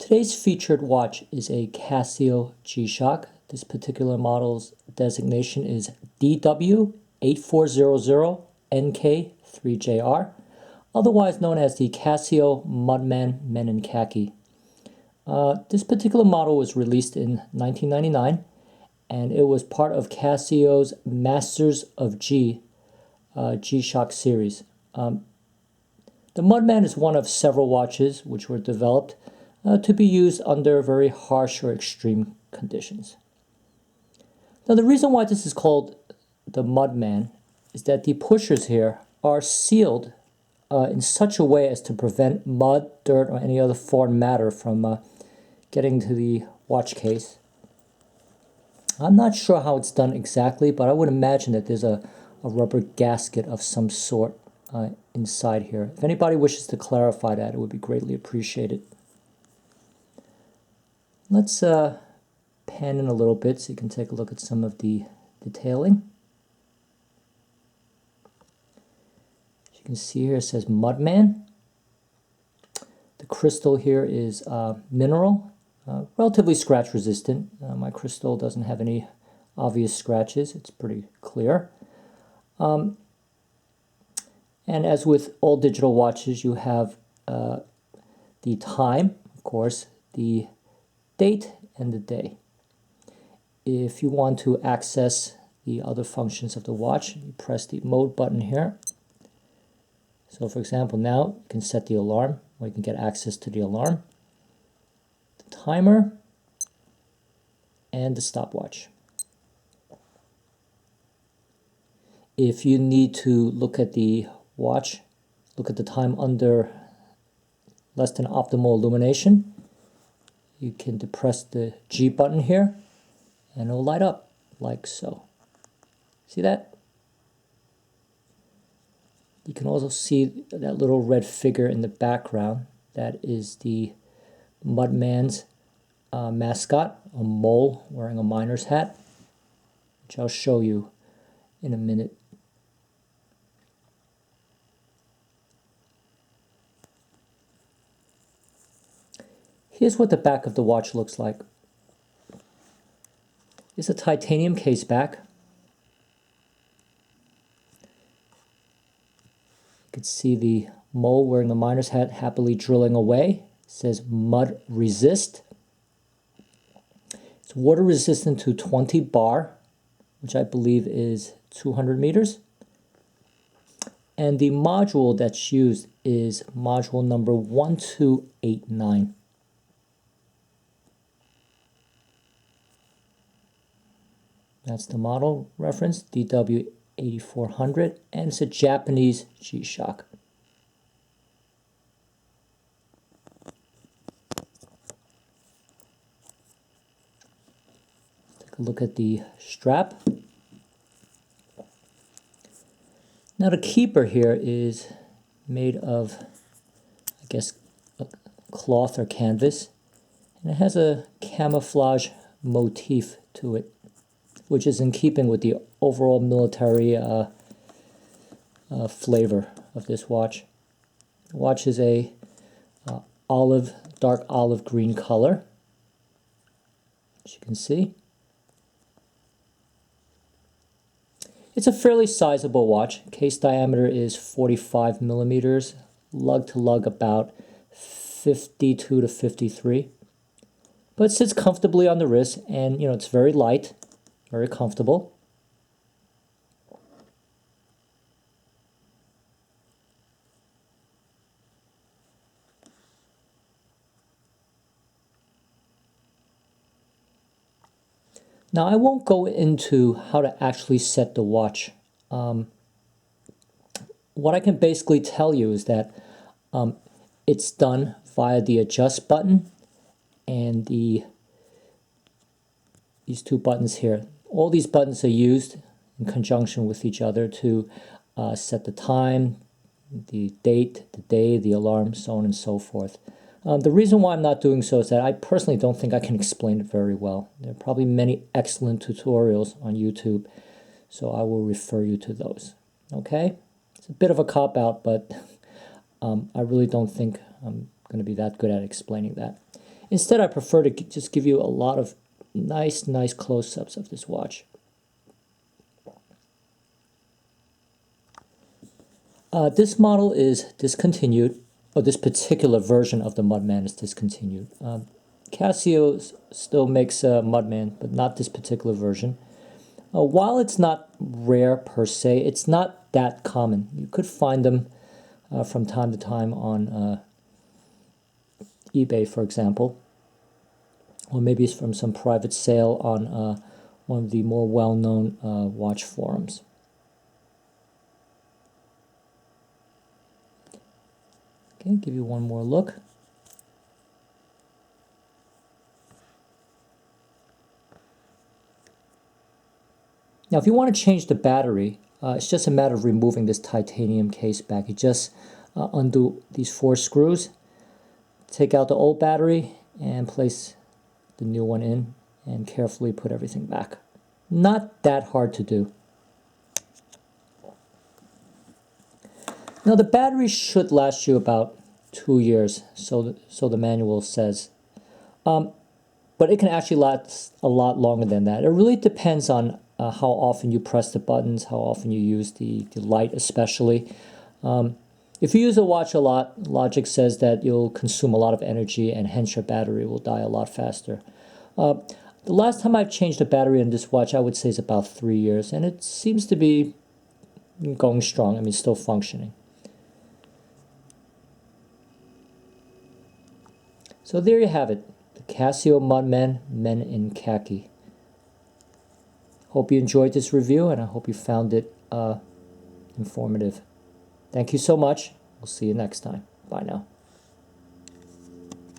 Today's featured watch is a Casio G-Shock. This particular model's designation is DW8400NK3JR, otherwise known as the Casio Mudman Men in Khaki. This particular model was released in 1999, and it was part of Casio's Masters of G-Shock series. The Mudman is one of several watches which were developed to be used under very harsh or extreme conditions. Now, the reason why this is called the Mudman is that the pushers here are sealed in such a way as to prevent mud, dirt, or any other foreign matter from getting to the watch case. I'm not sure how it's done exactly, but I would imagine that there's a rubber gasket of some sort inside here. If anybody wishes to clarify that, it would be greatly appreciated. Let's pan in a little bit so you can take a look at some of the detailing. As you can see here, it says Mudman. The crystal here is mineral, relatively scratch resistant. My crystal doesn't have any obvious scratches. It's pretty clear. And as with all digital watches, you have the time, of course, the date, and the day. If you want to access the other functions of the watch, you press the mode button here. So for example, now you can set the alarm, or you can get access to the alarm, the timer, and the stopwatch. If you need to look at the watch, look at the time under less than optimal illumination, you can depress the G button here and it'll light up like so. See that? You can also see that little red figure in the background. That is the Mudman's mascot, a mole wearing a miner's hat, which I'll show you in a minute. Here's what the back of the watch looks like. It's a titanium case back. You can see the mole wearing the miner's hat happily drilling away. It says mud resist. It's water resistant to 20 bar, which I believe is 200 meters. And the module that's used is module number 1289. That's the model reference, DW8400, and it's a Japanese G-Shock. Take a look at the strap. Now the keeper here is made of, I guess, cloth or canvas, and it has a camouflage motif to it, which is in keeping with the overall military flavor of this watch. The watch is a dark olive green color, as you can see. It's a fairly sizable watch. Case diameter is 45 millimeters, lug to lug about 52 to 53. But it sits comfortably on the wrist, and it's very light. Very comfortable. Now, I won't go into how to actually set the watch. What I can basically tell you is that it's done via the adjust button and these two buttons here. All these buttons are used in conjunction with each other to set the time, the date, the day, the alarm, so on and so forth. The reason why I'm not doing so is that I personally don't think I can explain it very well. There are probably many excellent tutorials on YouTube, so I will refer you to those. Okay? It's a bit of a cop-out, but I really don't think I'm going to be that good at explaining that. Instead, I prefer to just give you a lot of nice close-ups of this watch. This model is discontinued, or this particular version of the Mudman is discontinued. Casio still makes a Mudman, but not this particular version. While it's not rare per se, it's not that common. You could find them from time to time on eBay, for example, or maybe it's from some private sale on one of the more well-known watch forums. Okay, give you one more look. Now, if you want to change the battery, it's just a matter of removing this titanium case back. You just undo these 4 screws, take out the old battery, and place the new one in, and carefully put everything back. Not that hard to do. Now, the battery should last you about 2 years, so the manual says. But it can actually last a lot longer than that. It really depends on how often you press the buttons, how often you use the light especially. If you use a watch a lot, logic says that you'll consume a lot of energy and hence your battery will die a lot faster. The last time I've changed a battery in this watch, I would say is about 3 years, and it seems to be going strong. I mean, still functioning. So there you have it, the Casio Mudman Men in Khaki. Hope you enjoyed this review, and I hope you found it informative. Thank you so much. We'll see you next time. Bye now.